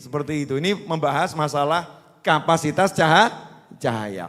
seperti itu. Ini membahas masalah kapasitas cahaya.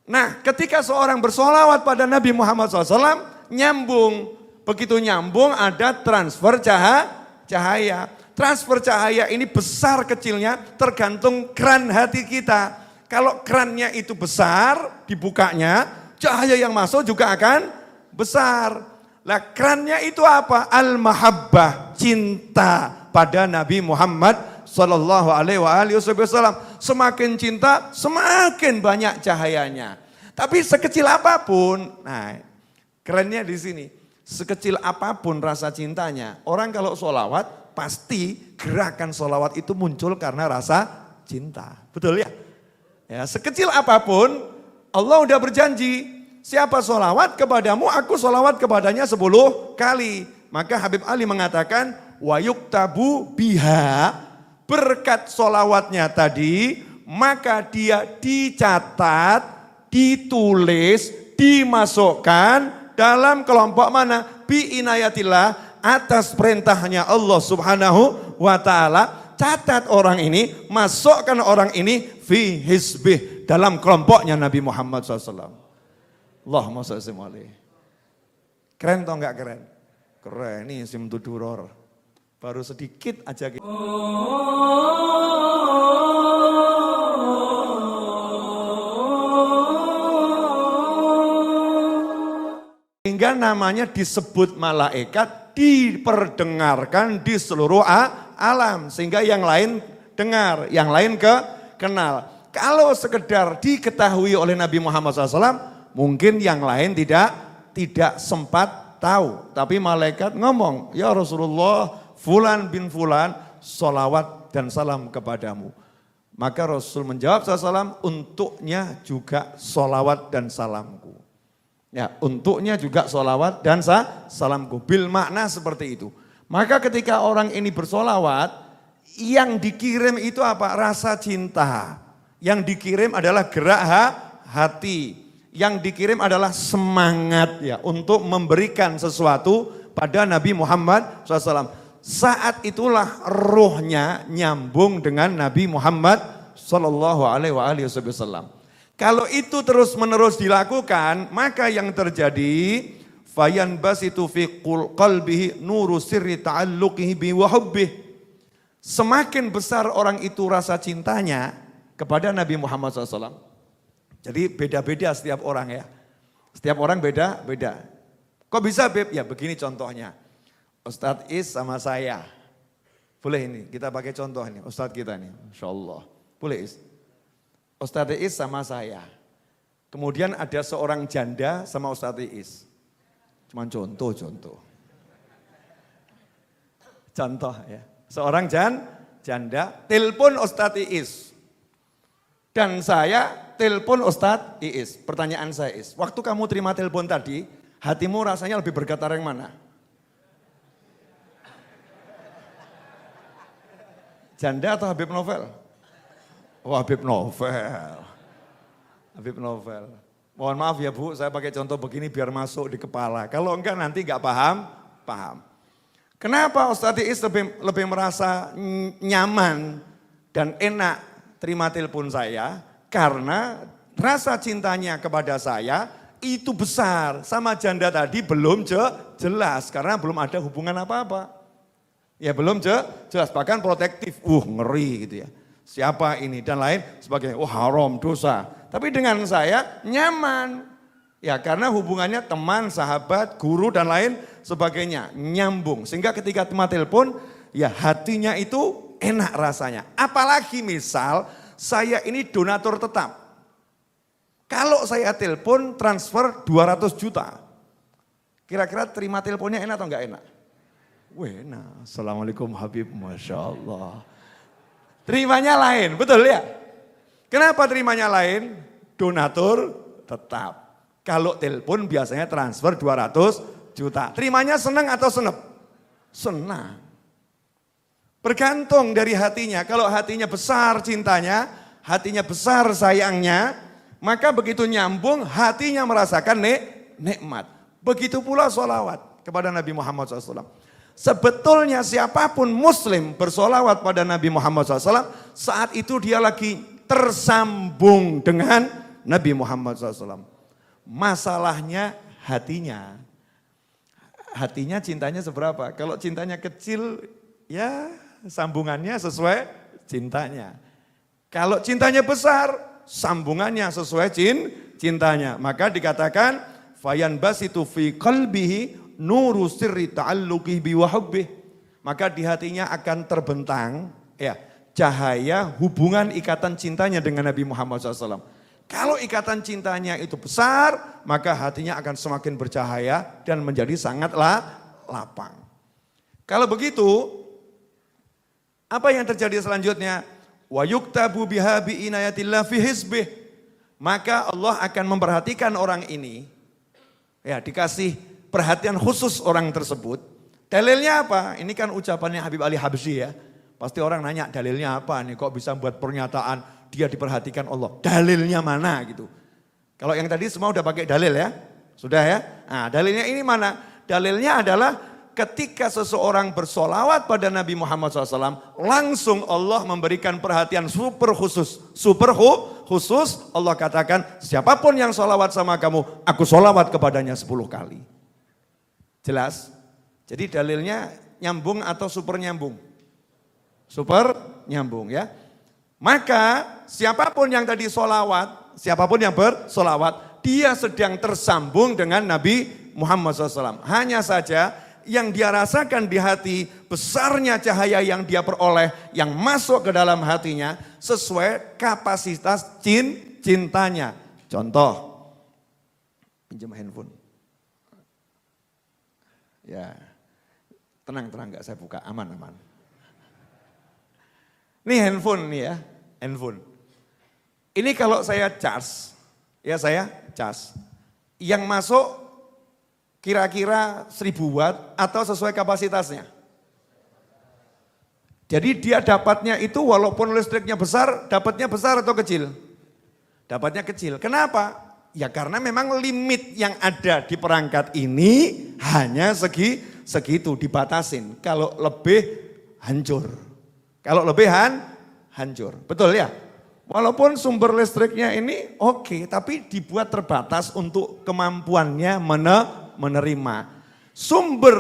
Nah, ketika seorang bersolawat pada Nabi Muhammad SAW, nyambung. Begitu nyambung ada transfer cahaya. Transfer cahaya ini besar kecilnya tergantung keran hati kita. Kalau kerannya itu besar, dibukanya, cahaya yang masuk juga akan besar. Lah kerannya itu apa? Al-mahabbah, cinta pada Nabi Muhammad sallallahu alaihi wasallam. Semakin cinta, semakin banyak cahayanya. Tapi sekecil apapun, nah kerennya di sini, sekecil apapun rasa cintanya, orang kalau sholawat pasti gerakan sholawat itu muncul karena rasa cinta. Betul ya? Ya, sekecil apapun Allah udah berjanji, siapa sholawat kepadamu, aku sholawat kepadanya 10 kali. Maka Habib Ali mengatakan, wa yuktabu biha, berkat sholawatnya tadi, maka dia dicatat, ditulis, dimasukkan dalam kelompok mana? Bi inayatillah, atas perintahnya Allah subhanahu wa ta'ala. Catat orang ini, masukkan orang ini fi hizbih, dalam kelompoknya Nabi Muhammad SAW. Allahumma sholli alaihi. Keren atau enggak keren? Keren, ini simtu duror. Baru sedikit aja kita. Sehingga namanya disebut malaikat, diperdengarkan di seluruh alam. Sehingga yang lain dengar, yang lain kenal. Kalau sekedar diketahui oleh Nabi Muhammad SAW, mungkin yang lain tidak sempat tahu. Tapi malaikat ngomong, ya Rasulullah, fulan bin fulan, sholawat dan salam kepadamu. Maka Rasul menjawab SAW, untuknya juga sholawat dan salamku. Ya, untuknya juga sholawat dan salamku. Bil makna seperti itu. Maka ketika orang ini bersolawat, yang dikirim itu apa? Rasa cinta. Yang dikirim adalah gerak hati. Yang dikirim adalah semangat ya untuk memberikan sesuatu pada Nabi Muhammad SAW. Saat itulah rohnya nyambung dengan Nabi Muhammad SAW. Kalau itu terus menerus dilakukan, maka yang terjadi fayan basitu fi qalbihi nuru sirri ta'alluqihi bi wa hubbih. Semakin besar orang itu rasa cintanya kepada Nabi Muhammad SAW. Jadi beda-beda setiap orang ya. Setiap orang beda-beda. Kok bisa Beb? Ya begini contohnya. Ustadz Is sama saya. Boleh ini, kita pakai contoh ini. Ustadz kita nih, Masya Allah. Boleh Is? Ustadz Is sama saya. Kemudian ada seorang janda sama Ustadz Is. Cuman contoh. Contoh ya. Seorang janda telepon Ustadz Is. Dan saya telepon Ustadz Is. Pertanyaan saya Is, waktu kamu terima telepon tadi, hatimu rasanya lebih bergetar yang mana? Janda atau Habib Novel? Oh Habib Novel. Habib Novel. Mohon maaf ya Bu, saya pakai contoh begini biar masuk di kepala. Kalau enggak nanti enggak paham. Kenapa Ustadz Is lebih merasa nyaman dan enak terima telepon saya? Karena rasa cintanya kepada saya itu besar. Sama janda tadi belum jelas karena belum ada hubungan apa-apa. Ya belum jelas, bahkan protektif, ngeri gitu ya. Siapa ini dan lain sebagainya, haram, dosa. Tapi dengan saya nyaman. Ya karena hubungannya teman, sahabat, guru dan lain sebagainya. Nyambung, sehingga ketika terima telepon, ya hatinya itu enak rasanya. Apalagi misal saya ini donatur tetap. Kalau saya telepon transfer 200 juta. Kira-kira terima teleponnya enak atau enggak enak? Enak. Assalamualaikum Habib, Masya Allah. Terimanya lain, betul ya? Kenapa terimanya lain? Donatur tetap. Kalau telepon biasanya transfer 200 juta. Terimanya senang atau senep? Senang. Bergantung dari hatinya. Kalau hatinya besar cintanya, hatinya besar sayangnya, maka begitu nyambung hatinya merasakan nikmat. Begitu pula sholawat kepada Nabi Muhammad SAW. Sebetulnya siapapun muslim bersolawat pada Nabi Muhammad SAW, saat itu dia lagi tersambung dengan Nabi Muhammad SAW. Masalahnya hatinya. Hatinya cintanya seberapa? Kalau cintanya kecil, ya sambungannya sesuai cintanya. Kalau cintanya besar, sambungannya sesuai cintanya. Maka dikatakan, fayan basitu fi qalbihi nuru sirri ta'alluqihi bi wa hubbih. Maka di hatinya akan terbentang ya cahaya hubungan ikatan cintanya dengan Nabi Muhammad SAW. Kalau ikatan cintanya itu besar, maka hatinya akan semakin bercahaya dan menjadi sangatlah lapang. Kalau begitu, apa yang terjadi selanjutnya? Wa yuktabu biha bi inayatillah fi hizbih. Maka Allah akan memperhatikan orang ini, ya dikasih perhatian khusus orang tersebut. Dalilnya apa? Ini kan ucapannya Habib Ali Habsyi ya. Pasti orang nanya dalilnya apa nih, kok bisa buat pernyataan dia diperhatikan Allah. Dalilnya mana gitu. Kalau yang tadi semua udah pakai dalil ya. Sudah ya. Nah dalilnya ini mana? Dalilnya adalah ketika seseorang bersolawat pada Nabi Muhammad SAW, langsung Allah memberikan perhatian super khusus. Khusus Allah katakan, siapapun yang solawat sama kamu, aku solawat kepadanya 10 kali. Jelas? Jadi dalilnya nyambung atau super nyambung? Super nyambung ya. Maka siapapun yang tadi solawat, siapapun yang bersolawat, dia sedang tersambung dengan Nabi Muhammad SAW. Hanya saja yang dia rasakan di hati, besarnya cahaya yang dia peroleh, yang masuk ke dalam hatinya, sesuai kapasitas cintanya. Contoh, pinjam handphone. Ya, tenang gak saya buka, aman. Ini handphone nih ya, handphone. Ini kalau saya charge, ya saya charge. Yang masuk kira-kira 1000 watt atau sesuai kapasitasnya. Jadi dia dapatnya itu walaupun listriknya besar, dapatnya besar atau kecil? Dapatnya kecil. Kenapa? Ya karena memang limit yang ada di perangkat ini hanya segitu, dibatasin. Kalau lebih hancur. Kalau lebih hancur. Betul ya? Walaupun sumber listriknya ini oke, tapi dibuat terbatas untuk kemampuannya menerima. Sumber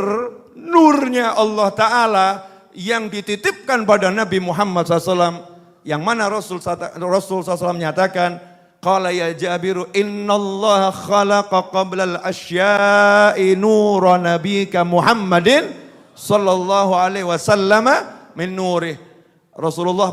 nurnya Allah Ta'ala yang dititipkan pada Nabi Muhammad SAW, yang mana Rasul SAW menyatakan, qala ya Jabiru innallaha khalaqa qablal asya'i nura nabika Muhammadin sallallahu alaihi wasallam min nurih. Rasulullah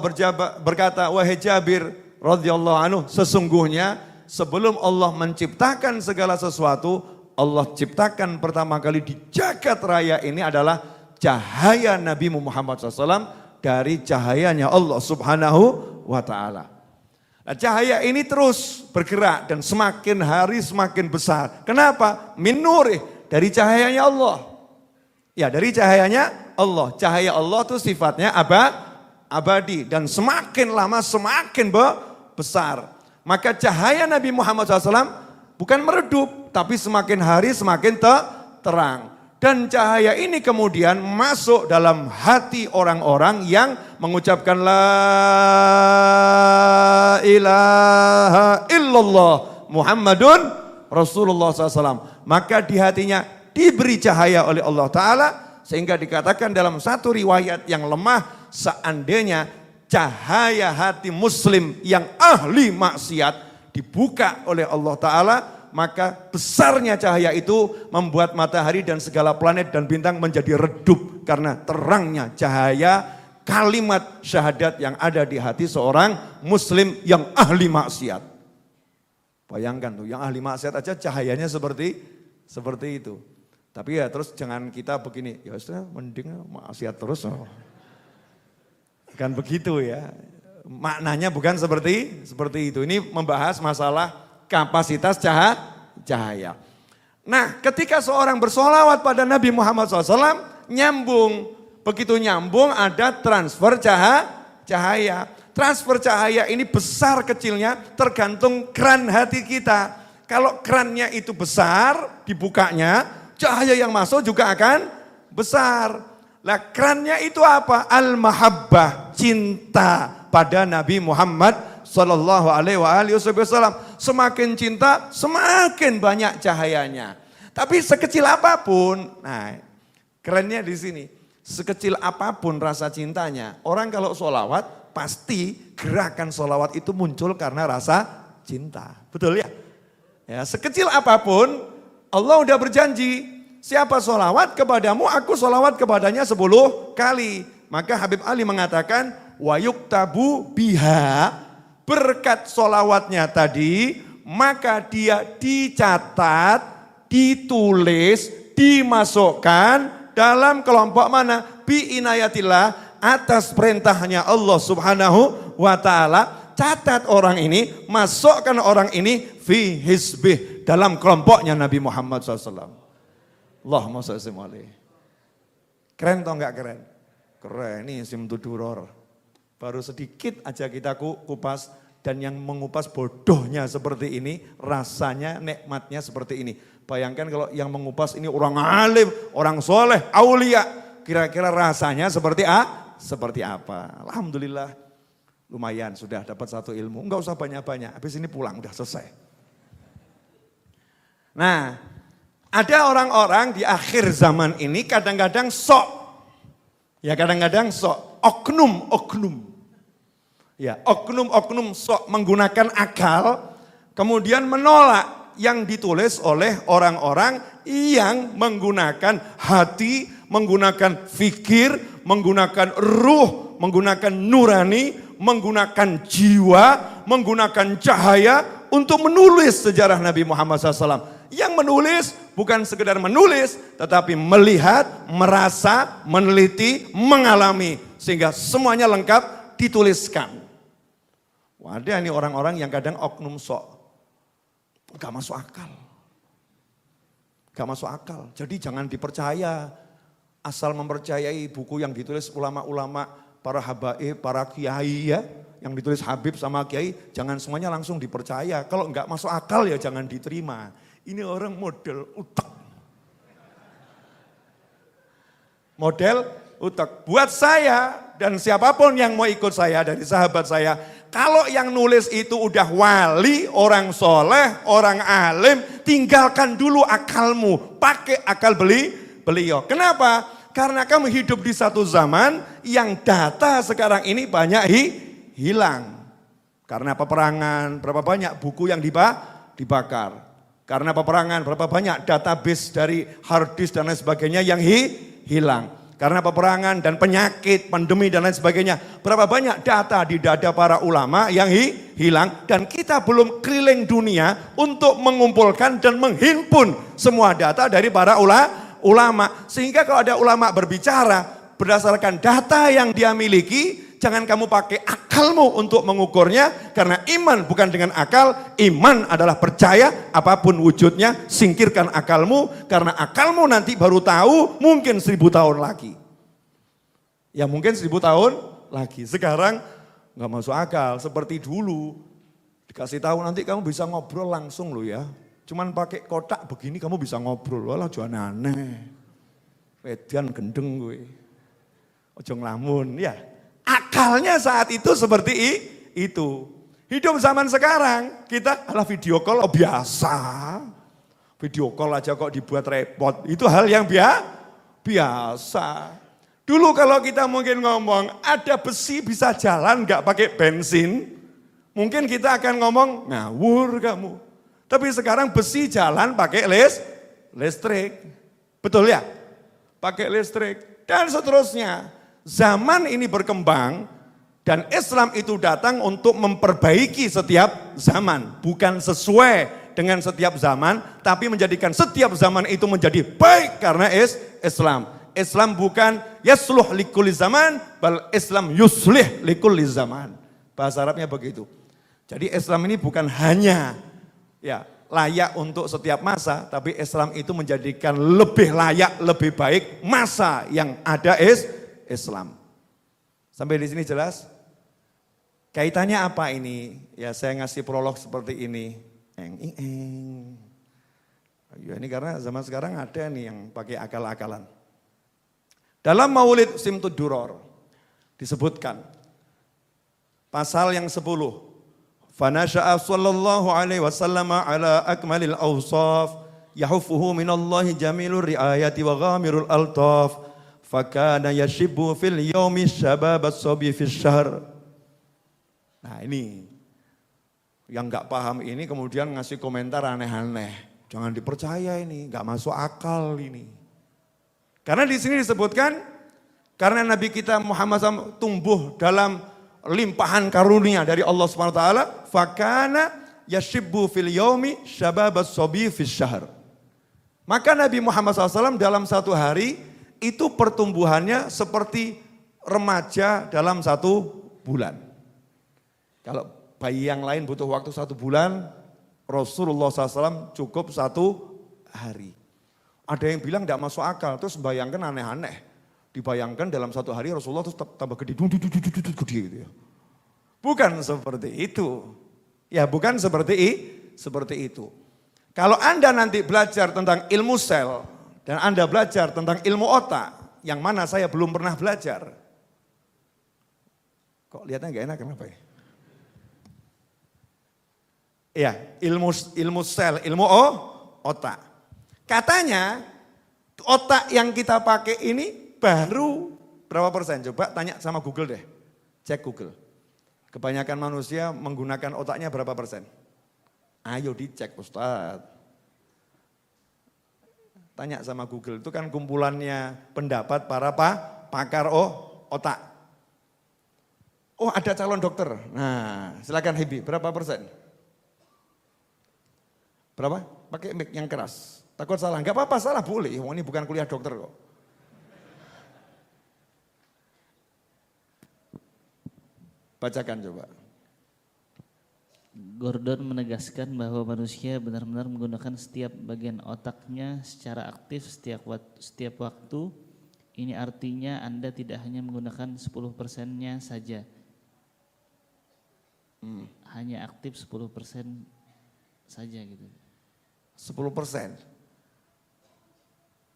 berkata, wahai Jabir radhiyallahu anhu, sesungguhnya sebelum Allah menciptakan segala sesuatu, Allah ciptakan pertama kali di jagat raya ini adalah cahaya Nabi Muhammad SAW dari cahayanya Allah Subhanahu wa Ta'ala. Nah, cahaya ini terus bergerak dan semakin hari semakin besar. Kenapa? Min nurih, dari cahayanya Allah. Ya, dari cahayanya Allah. Cahaya Allah itu sifatnya abadi dan semakin lama semakin besar. Maka cahaya Nabi Muhammad SAW bukan meredup, tapi semakin hari semakin terang. Dan cahaya ini kemudian masuk dalam hati orang-orang yang mengucapkan la ilaha illallah Muhammadun Rasulullah SAW. Maka di hatinya diberi cahaya oleh Allah Ta'ala, sehingga dikatakan dalam satu riwayat yang lemah, seandainya cahaya hati muslim yang ahli maksiat dibuka oleh Allah Ta'ala, maka besarnya cahaya itu membuat matahari dan segala planet dan bintang menjadi redup karena terangnya cahaya kalimat syahadat yang ada di hati seorang muslim yang ahli maksiat. Bayangkan tuh, yang ahli maksiat aja cahayanya seperti itu. Tapi ya terus jangan kita begini, ya sudah mending maksiat terus. Kan begitu ya. Maknanya bukan seperti itu. Ini membahas masalah kapasitas cahaya. Nah, ketika seorang bersolawat pada Nabi Muhammad SAW, nyambung. Begitu nyambung ada transfer cahaya. Transfer cahaya ini besar kecilnya tergantung keran hati kita. Kalau kerannya itu besar, dibukanya, cahaya yang masuk juga akan besar. Lah kerannya itu apa? Al-mahabbah, cinta pada Nabi Muhammad sallallahu alaihi wasallam. Semakin cinta, semakin banyak cahayanya. Tapi sekecil apapun, nah kerennya di sini, sekecil apapun rasa cintanya, orang kalau sholawat pasti gerakan sholawat itu muncul karena rasa cinta. Betul ya? Ya, sekecil apapun Allah udah berjanji, siapa sholawat kepadamu, aku sholawat kepadanya 10 kali. Maka Habib Ali mengatakan, wa yuktabu biha, berkat sholawatnya tadi, maka dia dicatat, ditulis, dimasukkan dalam kelompok mana? Bi inayatillah, atas perintahnya Allah subhanahu wa ta'ala. Catat orang ini, masukkan orang ini fi hizbih, dalam kelompoknya Nabi Muhammad SAW. Allahumma sholli alaihi. Keren atau enggak keren? Keren, ini simtu duror. Baru sedikit aja kita kupas, dan yang mengupas bodohnya seperti ini, rasanya nikmatnya seperti ini. Bayangkan kalau yang mengupas ini orang alim, orang soleh, aulia, kira-kira rasanya seperti apa? Alhamdulillah, lumayan sudah dapat satu ilmu, enggak usah banyak-banyak, habis ini pulang udah selesai. Nah, ada orang-orang di akhir zaman ini kadang-kadang sok, ya kadang-kadang sok, oknum. Ya, oknum-oknum sok menggunakan akal, kemudian menolak yang ditulis oleh orang-orang yang menggunakan hati, menggunakan fikir, menggunakan ruh, menggunakan nurani, menggunakan jiwa, menggunakan cahaya untuk menulis sejarah Nabi Muhammad SAW. Yang menulis bukan sekedar menulis, tetapi melihat, merasa, meneliti, mengalami, sehingga semuanya lengkap dituliskan. Ada nih orang-orang yang kadang oknum sok, gak masuk akal. Gak masuk akal, jadi jangan dipercaya. Asal mempercayai buku yang ditulis ulama-ulama, para habaib, para kiai ya, yang ditulis Habib sama kiai, jangan semuanya langsung dipercaya. Kalau enggak masuk akal ya jangan diterima. Ini orang model utek. Model utek. Buat saya dan siapapun yang mau ikut saya dari sahabat saya, kalau yang nulis itu udah wali, orang soleh, orang alim, tinggalkan dulu akalmu, pakai akal beliau. Kenapa? Karena kamu hidup di satu zaman yang data sekarang ini banyak hilang. Karena peperangan, berapa banyak buku yang dibakar. Karena peperangan, berapa banyak database dari hard disk dan lain sebagainya yang hilang. Karena peperangan dan penyakit, pandemi dan lain sebagainya. Berapa banyak data di dada para ulama yang hilang. Dan kita belum keliling dunia untuk mengumpulkan dan menghimpun semua data dari para ulama. Sehingga kalau ada ulama berbicara berdasarkan data yang dia miliki, jangan kamu pakai akalmu untuk mengukurnya. Karena iman bukan dengan akal, iman adalah percaya apapun wujudnya, singkirkan akalmu. Karena akalmu nanti baru tahu mungkin 1000 tahun lagi. Ya mungkin 1000 tahun lagi. Sekarang nggak masuk akal seperti dulu. Dikasih tahu nanti kamu bisa ngobrol langsung loh ya. Cuman pakai kotak begini kamu bisa ngobrol. Walah jangan aneh. Wedian gendeng gue. Ojo ngelamun ya. Akalnya saat itu seperti itu. Hidup zaman sekarang, kita adalah video call biasa. Video call aja kok dibuat repot, itu hal yang biasa. Dulu kalau kita mungkin ngomong, ada besi bisa jalan gak pakai bensin, mungkin kita akan ngomong, ngawur kamu. Tapi sekarang besi jalan pakai listrik. Betul ya? Pakai listrik. Dan seterusnya. Zaman ini berkembang dan Islam itu datang untuk memperbaiki setiap zaman. Bukan sesuai dengan setiap zaman, tapi menjadikan setiap zaman itu menjadi baik karena Islam. Islam bukan yasluh likulli zaman, bal Islam yuslih likulli zaman. Bahasa Arabnya begitu. Jadi Islam ini bukan hanya ya layak untuk setiap masa, tapi Islam itu menjadikan lebih layak, lebih baik masa yang ada Islam. Sampai di sini jelas? Kaitannya apa ini? Ya saya ngasih prolog seperti ini. Ya ini karena zaman sekarang ada nih yang pakai akal-akalan. Dalam Maulid Simtud Duror disebutkan pasal yang 10. Fanasha'a sallallahu alaihi wasallam ala akmalil awsaf yahuffuhu minallahi jamilur riayati wa ghamirul altaf fakana yashibbu fil yaumi syabab as-sabi fis syahr. Nah ini yang enggak paham ini kemudian ngasih komentar aneh-aneh. Jangan dipercaya ini, enggak masuk akal ini. Karena di sini disebutkan karena Nabi kita Muhammad SAW tumbuh dalam limpahan karunia dari Allah Subhanahu wa taala, fakana yashibbu fil yaumi syabab as-sabi fis syahr. Maka Nabi Muhammad SAW dalam satu hari itu pertumbuhannya seperti remaja dalam 1 bulan. Kalau bayi yang lain butuh waktu 1 bulan, Rasulullah SAW cukup 1 hari. Ada yang bilang tidak masuk akal, terus bayangkan aneh-aneh. Dibayangkan dalam 1 hari Rasulullah terus tambah gede, gede gitu ya. Bukan seperti itu. Ya bukan seperti itu. Kalau Anda nanti belajar tentang ilmu sel dan Anda belajar tentang ilmu otak, yang mana saya belum pernah belajar. Kok lihatnya gak enak kenapa ya? Ya, ilmu sel, ilmu otak. Katanya otak yang kita pakai ini baru berapa persen? Coba tanya sama Google deh, cek Google. Kebanyakan manusia menggunakan otaknya berapa persen? Ayo dicek Ustadz. Tanya sama Google, itu kan kumpulannya pendapat para pakar otak. Oh ada calon dokter, nah silakan Hebi, berapa persen? Berapa? Pakai mic yang keras, takut salah, enggak apa-apa salah boleh, ini bukan kuliah dokter kok. Bacakan coba. Gordon menegaskan bahwa manusia benar-benar menggunakan setiap bagian otaknya secara aktif setiap waktu. Ini artinya Anda tidak hanya menggunakan 10%-nya saja. Hanya aktif 10% saja gitu. 10%.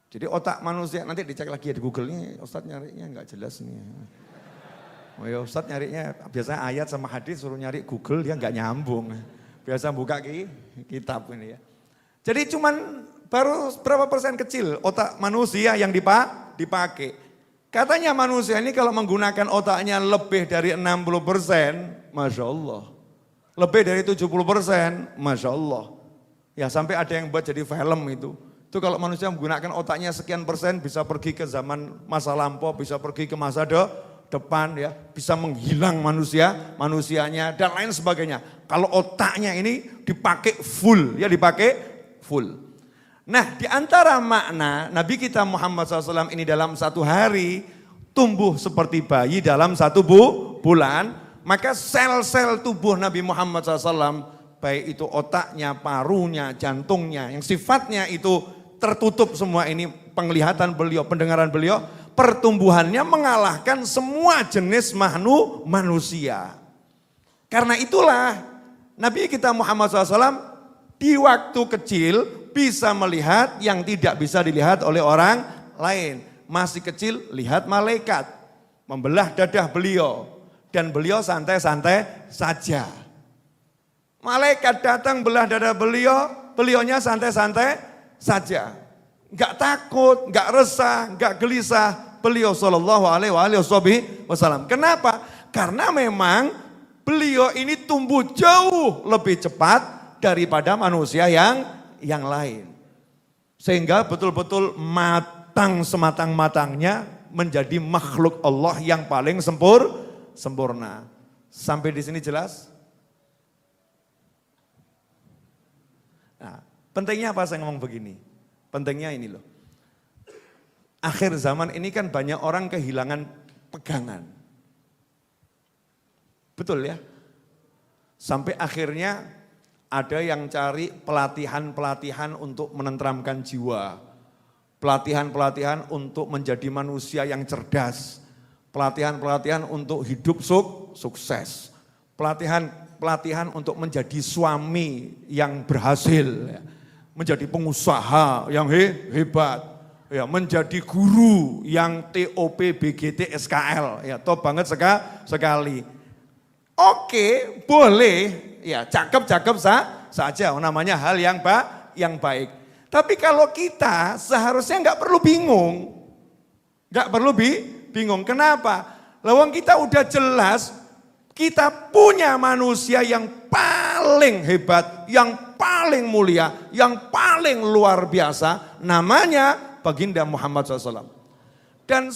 Jadi otak manusia, nanti dicek lagi ya di Google ini, Ustadz nyarinya enggak jelas nih. Oh ya Ustadz nyarinya, biasanya ayat sama hadis suruh nyari Google, dia enggak nyambung. Biasa buka kitab ini ya. Jadi cuman baru berapa persen kecil otak manusia yang dipakai. Katanya manusia ini kalau menggunakan otaknya lebih dari 60%, Masya Allah. Lebih dari 70%, Masya Allah. Ya sampai ada yang buat jadi film itu. Itu kalau manusia menggunakan otaknya sekian persen bisa pergi ke zaman masa lampau, bisa pergi ke masa depan ya, bisa menghilang manusianya dan lain sebagainya. Kalau otaknya ini dipakai full, ya dipakai full. Nah di antara makna Nabi kita Muhammad SAW ini dalam 1 hari tumbuh seperti bayi dalam 1 bulan, maka sel-sel tubuh Nabi Muhammad SAW, baik itu otaknya, parunya, jantungnya, yang sifatnya itu tertutup semua ini, penglihatan beliau, pendengaran beliau, pertumbuhannya mengalahkan semua jenis manusia. Karena itulah Nabi kita Muhammad SAW di waktu kecil bisa melihat yang tidak bisa dilihat oleh orang lain. Masih kecil lihat malaikat membelah dadah beliau dan beliau santai-santai saja. Malaikat datang belah dada beliaunya santai-santai saja. Enggak takut, enggak resah, enggak gelisah. Beliau sallallahu alaihi wasallam. Kenapa? Karena memang beliau ini tumbuh jauh lebih cepat daripada manusia yang lain. Sehingga betul-betul matang sematang-matangnya menjadi makhluk Allah yang paling sempurna. Sampai di sini jelas? Nah, pentingnya apa saya ngomong begini? Pentingnya ini loh. Akhir zaman ini kan banyak orang kehilangan pegangan. Betul ya? Sampai akhirnya ada yang cari pelatihan-pelatihan untuk menenteramkan jiwa. Pelatihan-pelatihan untuk menjadi manusia yang cerdas. Pelatihan-pelatihan untuk hidup sukses. Pelatihan untuk menjadi suami yang berhasil, menjadi pengusaha yang hebat, ya menjadi guru yang TOP BGT SKL, ya top banget sekali. Oke, boleh, ya cakep saja, namanya hal yang baik. Tapi kalau kita seharusnya nggak perlu bingung, Kenapa? Lawang kita udah jelas, kita punya manusia yang paling hebat, yang paling mulia, yang paling luar biasa, namanya Baginda Muhammad SAW. Dan